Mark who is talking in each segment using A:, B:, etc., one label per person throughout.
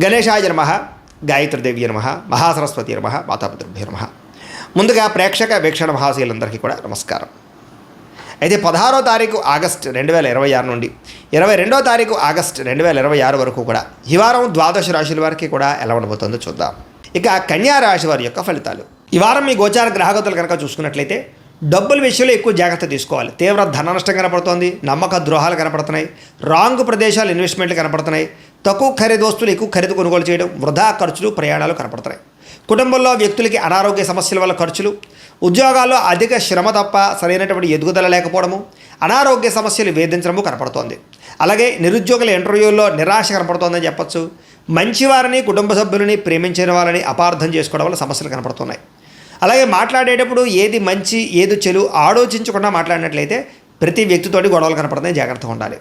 A: గణేశాయ నమః, గాయత్రీదేవి నమః, మహాసరస్వతి నమః, మాతాపితృభ్యో నమః. ముందుగా ప్రేక్షక వీక్షణ మహాశీలందరికీ కూడా నమస్కారం. అయితే 16వ తారీఖు ఆగస్టు 2026 నుండి 22వ తారీఖు ఆగస్టు 2026 వరకు కూడా ఈ వారం ద్వాదశ రాశుల వారికి కూడా ఎలా ఉండబోతుందో చూద్దాం. ఇక కన్యా రాశి వారి యొక్క ఫలితాలు. ఈ వారం మీ గోచార గ్రహగతులు కనుక చూసుకున్నట్లయితే డబ్బుల విషయంలో ఎక్కువ జాగ్రత్త తీసుకోవాలి. తీవ్ర ధన నష్టం కనపడుతోంది, నమ్మక ద్రోహాలు కనపడుతున్నాయి, రాంగ్ ప్రదేశాలు ఇన్వెస్ట్మెంట్లు కనపడుతున్నాయి, తక్కువ ఖరీదు వస్తువులు ఎక్కువ ఖరీదు కొనుగోలు చేయడం, వృధా ఖర్చులు, ప్రయాణాలు కనపడుతున్నాయి. కుటుంబంలో వ్యక్తులకి అనారోగ్య సమస్యల వల్ల ఖర్చులు, ఉద్యోగాల్లో అధిక శ్రమ తప్ప సరైనటువంటి ఎదుగుదల లేకపోవడము, అనారోగ్య సమస్యలు వేధించడము కనపడుతోంది. అలాగే నిరుద్యోగుల ఇంటర్వ్యూల్లో నిరాశ కనపడుతోందని చెప్పచ్చు. మంచివారిని, కుటుంబ సభ్యులని, ప్రేమించిన వాళ్ళని అపార్థం చేసుకోవడం వల్ల సమస్యలు కనపడుతున్నాయి. అలాగే మాట్లాడేటప్పుడు ఏది మంచి ఏది చెడు ఆలోచించకుండా మాట్లాడినట్లయితే ప్రతి వ్యక్తితోటి గొడవలు కనపడుతున్నాయి, జాగ్రత్తగా ఉండాలి.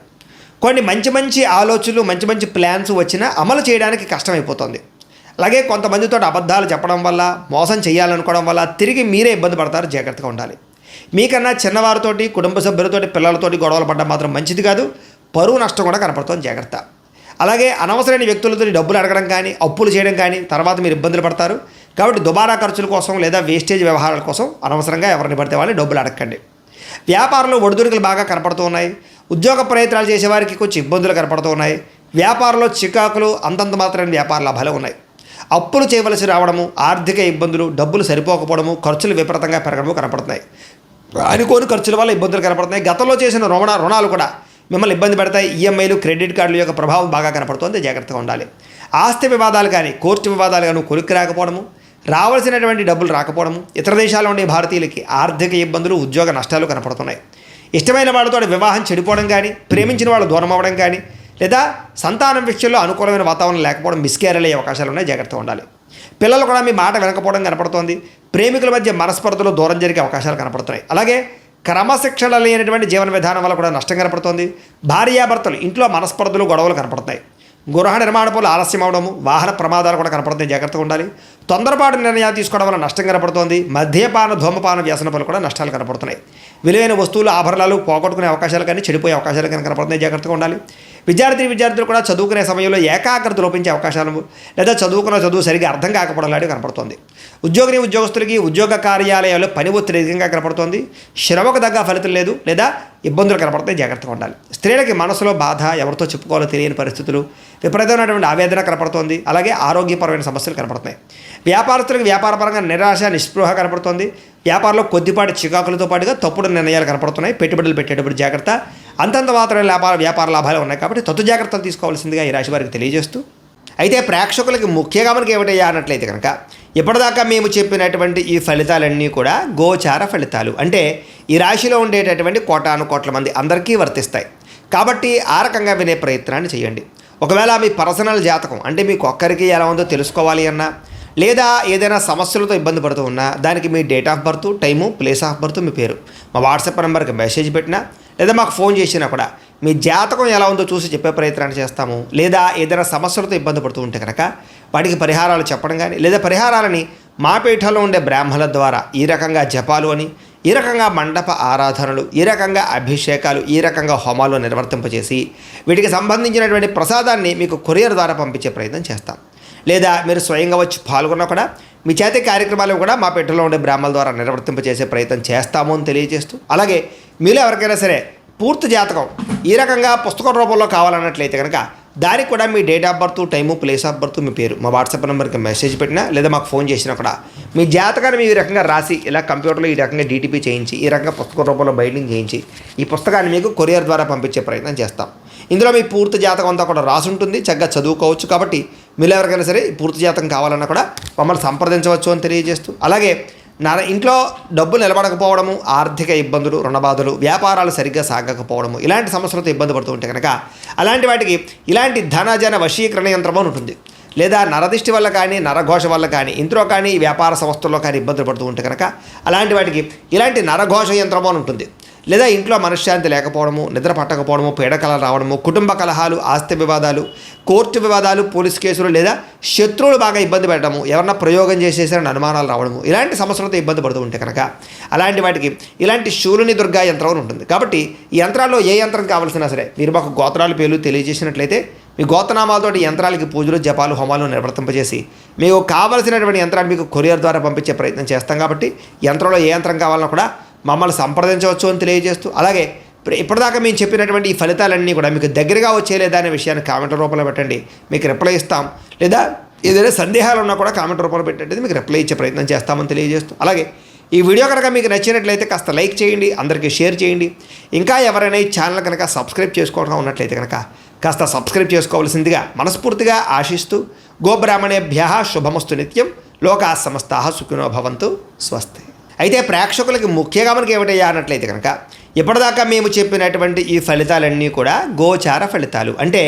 A: కొన్ని మంచి ఆలోచనలు, మంచి ప్లాన్స్ వచ్చినా అమలు చేయడానికి కష్టమైపోతుంది. అలాగే కొంతమందితో అబద్ధాలు చెప్పడం వల్ల, మోసం చేయాలనుకోవడం వల్ల తిరిగి మీరే ఇబ్బంది పడతారు, జాగ్రత్తగా ఉండాలి. మీకన్నా చిన్నవారితోటి, కుటుంబ సభ్యులతోటి, పిల్లలతోటి గొడవలు పడడం మాత్రం మంచిది కాదు. పరువు నష్టం కూడా కనపడుతుంది, జాగ్రత్త. అలాగే అనవసరమైన వ్యక్తులతో డబ్బులు అడగడం కానీ, అప్పులు చేయడం కానీ తర్వాత మీరు ఇబ్బందులు పడతారు. కాబట్టి దుబారా ఖర్చుల కోసం లేదా వేస్టేజ్ వ్యవహారాల కోసం అనవసరంగా ఎవరిని పడితే వాళ్ళని డబ్బులు అడగండి. వ్యాపారంలో ఒడిదుడుకులు బాగా కనపడుతూ ఉన్నాయి. ఉద్యోగ ప్రయత్నాలు చేసేవారికి కొంచెం ఇబ్బందులు కనపడుతూ ఉన్నాయి. వ్యాపారంలో చికాకులు, అంతంత మాత్రమే వ్యాపార లాభాలు ఉన్నాయి. అప్పులు చేయవలసి రావడము, ఆర్థిక ఇబ్బందులు, డబ్బులు సరిపోకపోవడము, ఖర్చులు విపరీతంగా పెరగడము కనపడుతున్నాయి. అనుకోని ఖర్చుల వల్ల ఇబ్బందులు కనపడుతున్నాయి. గతంలో చేసిన రుణాలు కూడా మిమ్మల్ని ఇబ్బంది పెడతాయి. ఈఎంఐలు, క్రెడిట్ కార్డుల యొక్క ప్రభావం బాగా కనపడుతుంది, జాగ్రత్తగా ఉండాలి. ఆస్తి వివాదాలు కానీ, కోర్టు వివాదాలు కానీ కొలిక్కి రాకపోవడము, రావాల్సినటువంటి డబ్బులు రాకపోవడము, ఇతర దేశాల్లో ఉండే భారతీయులకి ఆర్థిక ఇబ్బందులు, ఉద్యోగ నష్టాలు కనపడుతున్నాయి. ఇష్టమైన వాళ్ళతో వివాహం చెడిపోవడం కానీ, ప్రేమించిన వాళ్ళు దూరం అవ్వడం కానీ, లేదా సంతానం విషయంలో అనుకూలమైన వాతావరణం లేకపోవడం, మిస్క్యారేజ్ అయ్యే అవకాశాలు ఉన్నాయి, జాగ్రత్తగా ఉండాలి. పిల్లలు కూడా మీ మాట వినకపోవడం కనపడుతోంది. ప్రేమికుల మధ్య మనస్పర్ధలు దూరం జరిగే అవకాశాలు కనపడుతున్నాయి. అలాగే క్రమశిక్షణ లేనటువంటి జీవన విధానం వల్ల కూడా నష్టం కనపడుతోంది. భార్యాభర్తలు ఇంట్లో మనస్పర్ధలు, గొడవలు కనపడుతున్నాయి. గృహ నిర్మాణ పనులు ఆలస్యం అవడము, వాహన ప్రమాదాలు కూడా కనపడుతున్నాయి, జాగ్రత్తగా ఉండాలి. తొందరపాటు నిర్ణయాలు తీసుకోవడం వల్ల నష్టం కనపడుతోంది. మద్యపాన, ధూమపాన వ్యసన పనులు కూడా నష్టాలు కనపడుతున్నాయి. విలువైన వస్తువులు, ఆభరణాలు పోగొట్టుకునే అవకాశాలు కానీ, చెడిపోయే అవకాశాలు కానీ కనపడుతున్నాయి, జాగ్రత్తగా ఉండాలి. విద్యార్థులు కూడా చదువుకునే సమయంలో ఏకాగ్రత లోపించే అవకాశాలు, లేదా చదువు సరిగ్గా అర్థం కాకపోవడం లాంటివి కనపడుతుంది. ఉద్యోగస్తులకి ఉద్యోగ కార్యాలయాల్లో పని ఒత్తిడి అధికంగా కనపడుతోంది. శ్రమకు తగ్గ ఫలితం లేదు, లేదా ఇబ్బందులు కనపడతాయి, జాగ్రత్తగా ఉండాలి. స్త్రీలకి మనసులో బాధ, ఎవరితో చెప్పుకోవాలో తెలియని పరిస్థితులు, విపరీతమైనటువంటి ఆవేదన కనపడుతోంది. అలాగే ఆరోగ్యపరమైన సమస్యలు కనపడుతున్నాయి. వ్యాపారస్తులకు వ్యాపారపరంగా నిరాశ, నిస్పృహ కనపడుతోంది. వ్యాపారంలో కొద్దిపాటి చికాకులతో పాటుగా తప్పుడు నిర్ణయాలు కనపడుతున్నాయి. పెట్టుబడులు పెట్టేటప్పుడు జాగ్రత్త. అంతంత మాత్రమే వ్యాపార లాభాలు ఉన్నాయి, కాబట్టి తత్తు జాగ్రత్తలు తీసుకోవాల్సిందిగా ఈ రాశి వారికి తెలియజేస్తూ, అయితే ప్రేక్షకులకి ముఖ్యంగా మనకి ఏమిటయ్యా అన్నట్లయితే కనుక ఇప్పటిదాకా మేము చెప్పినటువంటి ఈ ఫలితాలన్నీ కూడా గోచార ఫలితాలు, అంటే ఈ రాశిలో ఉండేటటువంటి కోటాను మంది అందరికీ వర్తిస్తాయి. కాబట్టి ఆ రకంగా వినే ప్రయత్నాన్ని చేయండి. ఒకవేళ మీ పర్సనల్ జాతకం, అంటే మీకు ఒక్కరికి ఎలా ఉందో తెలుసుకోవాలి అన్నా, లేదా ఏదైనా సమస్యలతో ఇబ్బంది పడుతూ ఉన్నా, దానికి మీ date of birth, time, place of birth, మీ పేరు మా వాట్సాప్ నెంబర్కి మెసేజ్ పెట్టినా, లేదా మాకు ఫోన్ చేసినా కూడా మీ జాతకం ఎలా ఉందో చూసి చెప్పే ప్రయత్నాన్ని చేస్తాము. లేదా ఏదైనా సమస్యలతో ఇబ్బంది పడుతూ ఉంటే కనుక వాటికి పరిహారాలు చెప్పడం కానీ, లేదా పరిహారాలని మా పీఠంలో ఉండే బ్రాహ్మణుల ద్వారా ఈ రకంగా జపాలు అని, ఈ రకంగా మండప ఆరాధనలు, ఈ రకంగా అభిషేకాలు, ఈ రకంగా హోమాలు నిర్వర్తింపజేసి వీటికి సంబంధించినటువంటి ప్రసాదాన్ని మీకు కొరియర్ ద్వారా పంపించే ప్రయత్నం చేస్తాం. లేదా మీరు స్వయంగా వచ్చి పాల్గొన్నా కూడా మీ చేతి కార్యక్రమాలు కూడా మా పీఠంలో ఉండే బ్రాహ్మణుల ద్వారా నిర్వర్తింపజేసే ప్రయత్నం చేస్తాము అని తెలియజేస్తూ, అలాగే మీలో ఎవరికైనా సరే పూర్తి జాతకం ఈ రకంగా పుస్తకం రూపంలో కావాలన్నట్లయితే కనుక దానికి కూడా మీ date of birth, time, place of birth, మీ పేరు మా వాట్సాప్ నెంబర్కి మెసేజ్ పెట్టినా, లేదా మాకు ఫోన్ చేసినా కూడా మీ జాతకాన్ని మీ ఈ రకంగా రాసి, ఇలా కంప్యూటర్లో ఈ రకంగా డీటీపీ చేయించి, ఈ రకంగా పుస్తకం రూపంలో బైండింగ్ చేయించి ఈ పుస్తకాన్ని మీకు కొరియర్ ద్వారా పంపించే ప్రయత్నం చేస్తాం. ఇందులో మీ పూర్తి జాతకం అంతా కూడా రాసి ఉంటుంది, చక్కగా చదువుకోవచ్చు. కాబట్టి మీరు ఎవరికైనా సరే పూర్తి జాతకం కావాలన్నా కూడా మమ్మల్ని సంప్రదించవచ్చు అని తెలియజేస్తూ, అలాగే ఇంట్లో డబ్బులు నిలబడకపోవడము, ఆర్థిక ఇబ్బందులు, రుణబాధలు, వ్యాపారాలు సరిగ్గా సాగకపోవడము, ఇలాంటి సమస్యలతో ఇబ్బంది పడుతూ ఉంటే కనుక అలాంటి వాటికి ఇలాంటి ధనజన వశీకరణ యంత్రం అని ఉంటుంది. లేదా నరదిష్టి వల్ల కానీ, నరఘోష వల్ల కానీ, ఇంట్లో కానీ, వ్యాపార సంస్థల్లో కానీ ఇబ్బందులు పడుతూ ఉంటే కనుక అలాంటి వాటికి ఇలాంటి నరఘోష యంత్రం అని ఉంటుంది. లేదా ఇంట్లో మనశ్శాంతి లేకపోవడము, నిద్ర పట్టకపోవడము, పీడకలలు రావడము, కుటుంబ కలహాలు, ఆస్తి వివాదాలు, కోర్టు వివాదాలు, పోలీస్ కేసులు, లేదా శత్రువులు బాగా ఇబ్బంది పెట్టడము, ఎవరన్నా ప్రయోగం చేసేసారని అనుమానాలు రావడము, ఇలాంటి సమస్యలతో ఇబ్బంది పడుతూ ఉంటే కనుక అలాంటి వాటికి ఇలాంటి శూలుని దుర్గా యంత్రం ఉంటుంది. కాబట్టి ఈ యంత్రాల్లో ఏ యంత్రం కావాల్సినా సరే మీరు మాకు గోత్రాలు పేర్లు తెలియజేసినట్లయితే మీ గోత్రనామాలతోటి యంత్రాలకి పూజలు జపాలు హోమాలు నిర్వర్తింపజేసి మీకు కావలసినటువంటి యంత్రాన్ని మీకు కొరియర్ ద్వారా పంపించే ప్రయత్నం చేస్తాం. కాబట్టి యంత్రంలో ఏ యంత్రం కావాలన్నా కూడా మమ్మల్ని సంప్రదించవచ్చు అని తెలియజేస్తూ, అలాగే ఇప్పటిదాకా మేము చెప్పినటువంటి ఈ ఫలితాలన్నీ కూడా మీకు దగ్గరగా వచ్చేలేదా అనే విషయాన్ని కామెంట్ రూపంలో పెట్టండి, మీకు రిప్లై ఇస్తాం. లేదా ఏదైనా సందేహాలు ఉన్నా కూడా కామెంట్ రూపంలో పెట్టండి, మీకు రిప్లై ఇచ్చే ప్రయత్నం చేస్తామని తెలియజేస్తూ, అలాగే ఈ వీడియో కనుక మీకు నచ్చినట్లయితే కాస్త లైక్ చేయండి, అందరికీ షేర్ చేయండి. ఇంకా ఎవరైనా ఈ ఛానల్ కనుక సబ్స్క్రైబ్ చేసుకోవడం ఉన్నట్లయితే కనుక కాస్త సబ్స్క్రైబ్ చేసుకోవాల్సిందిగా మనస్ఫూర్తిగా ఆశిస్తూ, గోబ్రాహ్మణేభ్యః శుభమస్తు నిత్యం, లోకా సమస్తాః సుఖినో భవంతు, స్వస్తి. అయితే ప్రేక్షకులకి ముఖ్యంగా మనకి ఏమిటయ్యా అన్నట్లయితే కనుక ఇప్పటిదాకా మేము చెప్పినటువంటి ఈ ఫలితాలన్నీ కూడా గోచార ఫలితాలు, అంటే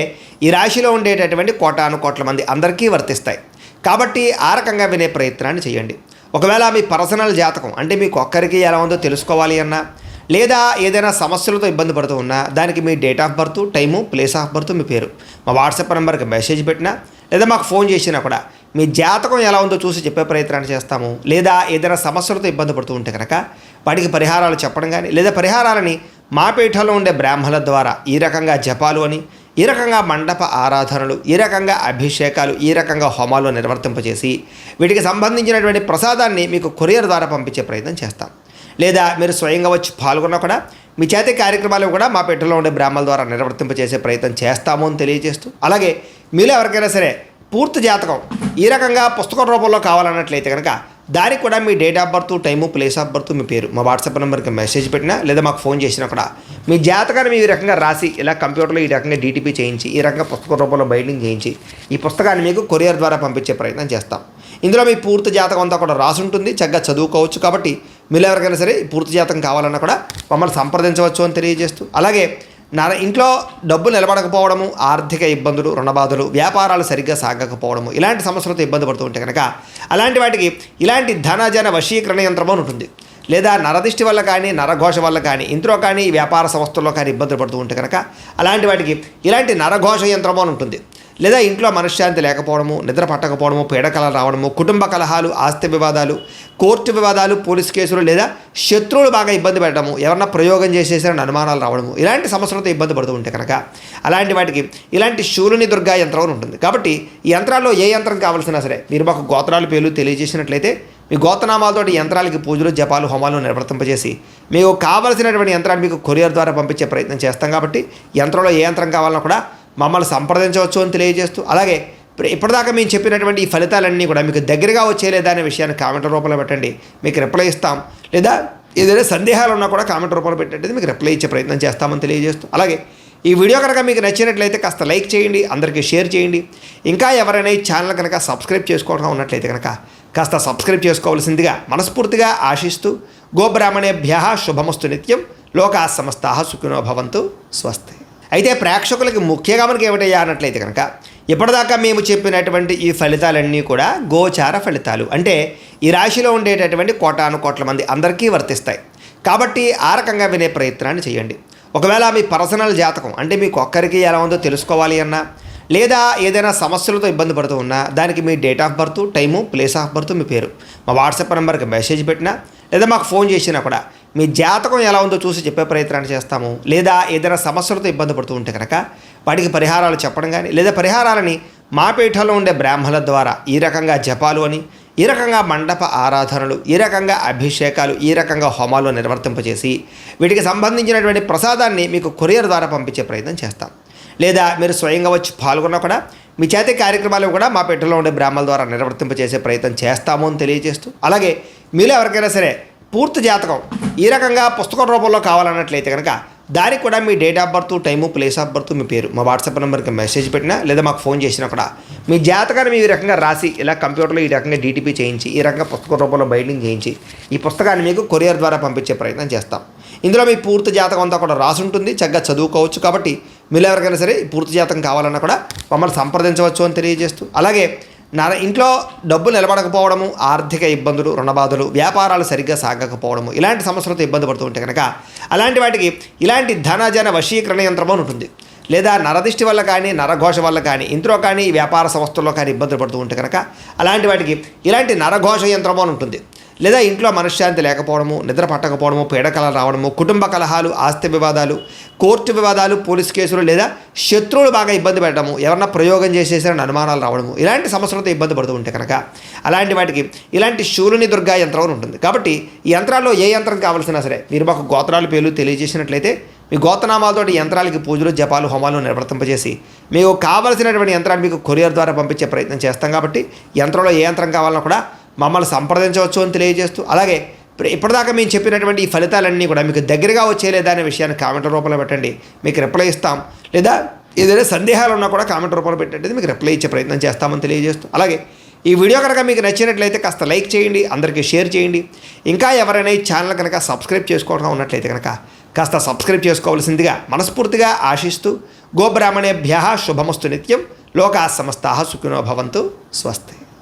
A: ఈ రాశిలో ఉండేటటువంటి కోటాను కోట్ల మంది అందరికీ వర్తిస్తాయి. కాబట్టి ఆ రకంగా వినే ప్రయత్నాన్ని చేయండి. ఒకవేళ మీ పర్సనల్ జాతకం అంటే మీకు ఒక్కరికి ఎలా ఉందో తెలుసుకోవాలి అన్నా, లేదా ఏదైనా సమస్యలతో ఇబ్బంది పడుతూ ఉన్నా, దానికి మీ date of birth, time, place of birth, మీ పేరు మా వాట్సాప్ నెంబర్కి మెసేజ్ పెట్టినా, లేదా మాకు ఫోన్ చేసినా కూడా మీ జాతకం ఎలా ఉందో చూసి చెప్పే ప్రయత్నాన్ని చేస్తాము. లేదా ఏదైనా సమస్యలతో ఇబ్బంది పడుతూ ఉంటే కనుక వాటికి పరిహారాలు చెప్పడం కానీ, లేదా పరిహారాలని మా పీఠంలో ఉండే బ్రాహ్మణుల ద్వారా ఈ రకంగా జపాలు అని, ఈ రకంగా మండప ఆరాధనలు, ఈ రకంగా అభిషేకాలు, ఈ రకంగా హోమాలు నిర్వర్తింపజేసి వీటికి సంబంధించినటువంటి ప్రసాదాన్ని మీకు కొరియర్ ద్వారా పంపించే ప్రయత్నం చేస్తాం. లేదా మీరు స్వయంగా వచ్చి పాల్గొన్నా కూడా మీ చేతి కార్యక్రమాలు కూడా మా పీఠంలో ఉండే బ్రాహ్మణుల ద్వారా నిర్వర్తింపజేసే ప్రయత్నం చేస్తాము అని తెలియజేస్తూ, అలాగే మీలో ఎవరికైనా సరే పూర్తి జాతకం ఈ రకంగా పుస్తకం రూపంలో కావాలన్నట్లయితే కనుక దానికి కూడా మీ date of birth, time, place of birth, మీ పేరు మా వాట్సాప్ నెంబర్కి మెసేజ్ పెట్టినా, లేదా మాకు ఫోన్ చేసినా కూడా మీ జాతకాన్ని మీ రకంగా రాసి ఇలా కంప్యూటర్లో ఈ రకంగా డీటీపీ చేయించి, ఈ రకంగా పుస్తక రూపంలో బైండింగ్ చేయించి ఈ పుస్తకాన్ని మీకు కొరియర్ ద్వారా పంపించే ప్రయత్నం చేస్తాం. ఇందులో మీ పూర్తి జాతకం అంతా కూడా రాసి ఉంటుంది, చక్కగా చదువుకోవచ్చు. కాబట్టి మీరు ఎవరికైనా సరే పూర్తి జాతకం కావాలన్నా కూడా మమ్మల్ని సంప్రదించవచ్చు అని తెలియజేస్తూ, అలాగే ఇంట్లో డబ్బు నిలబడకపోవడము, ఆర్థిక ఇబ్బందులు, రుణబాధలు, వ్యాపారాలు సరిగ్గా సాగకపోవడము, ఇలాంటి సమస్యలతో ఇబ్బంది పడుతూ ఉంటే కనుక అలాంటి వాటికి ఇలాంటి ధనజన వశీకరణ యంత్రం అని ఉంటుంది. లేదా నరదిష్టి వల్ల కానీ, నరఘోష వల్ల కానీ, ఇంట్లో కానీ, వ్యాపార సంస్థల్లో కానీ ఇబ్బందులు పడుతూ ఉంటే కనుక అలాంటి వాటికి ఇలాంటి నరఘోష యంత్రం అని ఉంటుంది. లేదా ఇంట్లో మనశ్శాంతి లేకపోవడము, నిద్ర పట్టకపోవడము, పీడకలలు రావడము, కుటుంబ కలహాలు, ఆస్తి వివాదాలు, కోర్టు వివాదాలు, పోలీస్ కేసులు, లేదా శత్రువులు బాగా ఇబ్బంది పెట్టడము, ఎవరన్నా ప్రయోగం చేసేసారని అనుమానాలు రావడము, ఇలాంటి సమస్యలతో ఇబ్బంది పడుతూ ఉంటే కనుక అలాంటి వాటికి ఇలాంటి శూలుని దుర్గా యంత్రం అని ఉంటుంది. కాబట్టి ఈ యంత్రాల్లో ఏ యంత్రం కావాల్సినా సరే మీరు మాకు గోత్రాలు పేర్లు తెలియజేసినట్లయితే మీ గోత్రనామాలతోటి యంత్రాలకి పూజలు జపాలు హోమాలు నిర్వర్తింపజేసి మీకు కావలసినటువంటి యంత్రాన్ని మీకు కొరియర్ ద్వారా పంపించే ప్రయత్నం చేస్తాం. కాబట్టి యంత్రంలో ఏ యంత్రం కావాలన్నా కూడా మమ్మల్ని సంప్రదించవచ్చు అని తెలియజేస్తూ, అలాగే ఇప్పటిదాకా మేము చెప్పినటువంటి ఈ ఫలితాలన్నీ కూడా మీకు దగ్గరగా వచ్చేలేదా అనే విషయాన్ని కామెంట్ రూపంలో పెట్టండి, మీకు రిప్లై ఇస్తాం. లేదా ఏదైనా సందేహాలు ఉన్నా కూడా కామెంట్ రూపంలో పెట్టండి, మీకు రిప్లై ఇచ్చే ప్రయత్నం చేస్తామని తెలియజేస్తూ, అలాగే ఈ వీడియో కనుక మీకు నచ్చినట్లయితే కాస్త లైక్ చేయండి, అందరికీ షేర్ చేయండి. ఇంకా ఎవరైనా ఈ ఛానల్ కనుక సబ్స్క్రైబ్ చేసుకోవడం ఉన్నట్లయితే కనుక కాస్త సబ్స్క్రైబ్ చేసుకోవాల్సిందిగా మనస్ఫూర్తిగా ఆశిస్తూ, గోబ్రాహ్మణేభ్యః శుభమస్తు నిత్యం, లోకా సమస్తాః సుఖినో భవంతు, స్వస్తి. అయితే ప్రేక్షకులకి ముఖ్యంగా మనకి ఏమిటయ్యా అన్నట్లయితే కనుక ఇప్పటిదాకా మేము చెప్పినటువంటి ఈ ఫలితాలన్నీ కూడా గోచార ఫలితాలు, అంటే ఈ రాశిలో ఉండేటటువంటి కోటాను కోట్ల మంది అందరికీ వర్తిస్తాయి. కాబట్టి ఆ రకంగా వినే ప్రయత్నాన్ని చేయండి. ఒకవేళ మీ పర్సనల్ జాతకం అంటే మీకు ఒక్కరికి ఎలా ఉందో తెలుసుకోవాలి అన్నా, లేదా ఏదైనా సమస్యలతో ఇబ్బంది పడుతూ ఉన్నా, దానికి మీ date of birth, time, place of birth, మీ పేరు మా వాట్సాప్ నెంబర్కి మెసేజ్ పెట్టినా, లేదా మాకు ఫోన్ చేసినా కూడా మీ జాతకం ఎలా ఉందో చూసి చెప్పే ప్రయత్నాన్ని చేస్తాము. లేదా ఏదైనా సమస్యలతో ఇబ్బంది పడుతూ ఉంటే కనుక వాటికి పరిహారాలు చెప్పడం కానీ, లేదా పరిహారాలని మా పీఠంలో ఉండే బ్రాహ్మణుల ద్వారా ఈ రకంగా జపాలు అని, ఈ రకంగా మండప ఆరాధనలు, ఈ రకంగా అభిషేకాలు, ఈ రకంగా హోమాలు నిర్వర్తింపజేసి వీటికి సంబంధించినటువంటి ప్రసాదాన్ని మీకు కొరియర్ ద్వారా పంపించే ప్రయత్నం చేస్తాం. లేదా మీరు స్వయంగా వచ్చి పాల్గొన్నా కూడా మీ చేతి కార్యక్రమాలు కూడా మా పీఠంలో ఉండే బ్రాహ్మణుల ద్వారా నిర్వర్తింపజేసే ప్రయత్నం చేస్తాము అని తెలియజేస్తూ, అలాగే మీలో ఎవరికైనా సరే పూర్తి జాతకం ఈ రకంగా పుస్తకం రూపంలో కావాలన్నట్లయితే కనుక దానికి కూడా మీ date of birth, time, place of birth, మీ పేరు మా వాట్సాప్ నెంబర్కి మెసేజ్ పెట్టినా, లేదా మాకు ఫోన్ చేసినా కూడా మీ జాతకాన్ని మీ రకంగా రాసి ఇలా కంప్యూటర్లో ఈ రకంగా డీటీపీ చేయించి, ఈ రకంగా పుస్తక రూపంలో బైండింగ్ చేయించి ఈ పుస్తకాన్ని మీకు కొరియర్ ద్వారా పంపించే ప్రయత్నం చేస్తాం. ఇందులో మీ పూర్తి జాతకం అంతా కూడా రాసి ఉంటుంది, చక్కగా చదువుకోవచ్చు. కాబట్టి మీరు ఎవరికైనా సరే పూర్తి జాతకం కావాలన్నా కూడా మమ్మల్ని సంప్రదించవచ్చు అని తెలియజేస్తూ, అలాగే ఇంట్లో డబ్బు నిలబడకపోవడము, ఆర్థిక ఇబ్బందులు, రుణబాధలు, వ్యాపారాలు సరిగ్గా సాగకపోవడము, ఇలాంటి సమస్యలతో ఇబ్బంది పడుతూ ఉంటే కనుక అలాంటి వాటికి ఇలాంటి ధనజన వశీకరణ యంత్రం అని ఉంటుంది. లేదా నరదిష్టి వల్ల కానీ, నరఘోష వల్ల కానీ, ఇంట్లో కానీ, వ్యాపార సంస్థల్లో కానీ ఇబ్బందులు పడుతూ ఉంటే కనుక అలాంటి వాటికి ఇలాంటి నరఘోష యంత్రం అని ఉంటుంది. లేదా ఇంట్లో మనశ్శాంతి లేకపోవడము, నిద్ర పట్టకపోవడము, పీడకలలు రావడము, కుటుంబ కలహాలు, ఆస్తి వివాదాలు, కోర్టు వివాదాలు, పోలీస్ కేసులు, లేదా శత్రువులు బాగా ఇబ్బంది పెట్టడము, ఎవరన్నా ప్రయోగం చేసేసారని అనుమానాలు రావడము, ఇలాంటి సమస్యలతో ఇబ్బంది పడుతూ ఉంటే కనుక అలాంటి వాటికి ఇలాంటి శూలుని దుర్గా యంత్రం అని ఉంటుంది. కాబట్టి ఈ యంత్రాల్లో ఏ యంత్రం కావాల్సినా సరే మీరు మాకు గోత్రాలు పేర్లు తెలియజేసినట్లయితే మీ గోత్రనామాలతో యంత్రాలకి పూజలు, జపాలు, హోమాలు నిర్వర్తింపజేసి మీకు కావలసినటువంటి యంత్రాన్ని మీకు కొరియర్ ద్వారా పంపించే ప్రయత్నం చేస్తాం. కాబట్టి యంత్రంలో ఏ యంత్రం కావాలన్నా కూడా మమ్మల్ని సంప్రదించవచ్చు అని తెలియజేస్తూ, అలాగే ఇప్పటిదాకా మేము చెప్పినటువంటి ఈ ఫలితాలన్నీ కూడా మీకు దగ్గరగా వచ్చేలేదా అనే విషయాన్ని కామెంట్ రూపంలో పెట్టండి, మీకు రిప్లై ఇస్తాం. లేదా ఏదైనా సందేహాలు ఉన్నా కూడా కామెంట్ రూపంలో పెట్టండి, మీకు రిప్లై ఇచ్చే ప్రయత్నం చేస్తామని తెలియజేస్తూ, అలాగే ఈ వీడియో కనుక మీకు నచ్చినట్లయితే కాస్త లైక్ చేయండి, అందరికీ షేర్ చేయండి. ఇంకా ఎవరైనా ఈ ఛానల్ కనుక సబ్స్క్రైబ్ చేసుకోవడం ఉన్నట్లయితే కనుక కాస్త సబ్స్క్రైబ్ చేసుకోవాల్సిందిగా మనస్ఫూర్తిగా ఆశిస్తూ, గోబ్రాహ్మణేభ్యః శుభమస్తు నిత్యం, లోకాः సమస్తాः సుఖినో భవంతు. స్వస్తి.